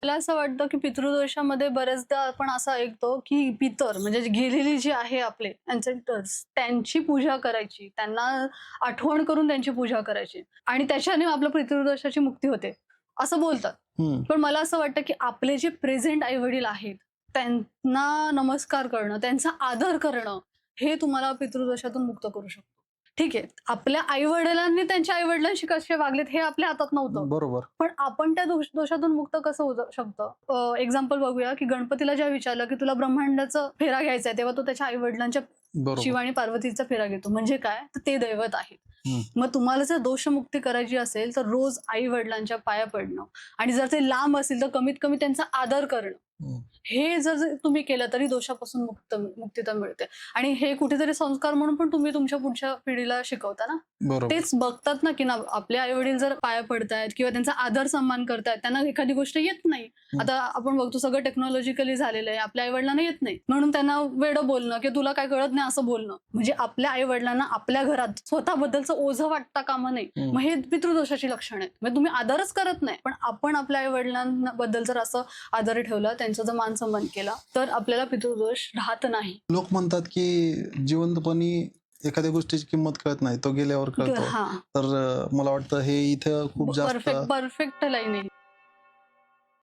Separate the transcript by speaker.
Speaker 1: मला असं वाटतं की पितृदोषामध्ये बऱ्याचदा आपण असं ऐकतो की पितर म्हणजे जी गेलेली जी आहे आपले अँसेस्टर्स त्यांची पूजा करायची, त्यांना आठवण करून त्यांची पूजा करायची आणि त्याच्याने आपल्या पितृदोषाची मुक्ती होते, असं बोलतात.
Speaker 2: हं.
Speaker 1: पण मला असं वाटतं की आपले जे प्रेझेंट आई-वडील आहेत, त्यांना नमस्कार करणं, त्यांचा आदर करणं, हे तुम्हाला पितृदोषातून मुक्त करू शकतो. ठीक आहे. आपल्या आई-वडिलांनी त्यांच्या आई-वडिलांशी कसे वागलेत हे आपल्या हातात नव्हतं.
Speaker 2: बरोबर.
Speaker 1: पण आपण त्या दोषातून मुक्त कसं होऊ शकतं? एक्झाम्पल बघूया, की गणपतीला जेव्हा विचारलं, की तुला ब्रह्मांडाचा फेरा घ्यायचा आहे, तेव्हा तो त्याच्या आई-वडिलांच्या शिव
Speaker 2: बरोबर.
Speaker 1: आणि पार्वतीचा फेरा घेतो. म्हणजे काय? तर ते दैवत आहेत.
Speaker 2: हं.
Speaker 1: मग तुम्हाला जर दोषमुक्ती करायची असेल, तर रोज आई-वडिलांच्या पाया पडणं आणि जर ते लांब असतील, तर कमीत कमी त्यांचा आदर करणं.
Speaker 2: हं.
Speaker 1: हे जर जर तुम्ही केलं तरी दोषापासून मुक्तता मिळते आणि हे कुठेतरी संस्कार म्हणून पण तुम्ही तुमच्या पुढच्या पिढीला शिकवता ना.
Speaker 2: बरोबर.
Speaker 1: तेच बघतात ना, की ना आपले आई-वडील जर पाया पडतायत किंवा त्यांचा आदर सन्मान करतायत, त्यांना एखादी गोष्ट येत नाही. आता आपण बघतो सगळं टेक्नॉलॉजिकली झालेलं आहे. आपल्या आई-वडिलांना येत नाही. म्हणून त्यांना वेडं बोलणं, की तुला काय कळत नाही असं बोलणं. म्हणजे आपल्या आई-वडिलांना आपल्या घरात स्वतःबद्दलचं ओझं वाटता कामा नये. मग हे पितृदोषाची लक्षणं आहेत. म्हणजे तुम्ही आदरच करत नाही. पण आपण आपल्या आई-वडिलांबद्दल जर असं आदर ठेवला, त्यांचा जर मान-सन्मान केला, तर आपल्याला पितृदोष राहत नाही.
Speaker 2: लोक म्हणतात की जिवंतपणी एखाद्या गोष्टीची किंमत कळत नाही, तो गेल्यावर कळतो.
Speaker 1: हां.
Speaker 2: तर मला वाटतं हे इथं खूप जास्त
Speaker 1: परफेक्ट लाईन आहे.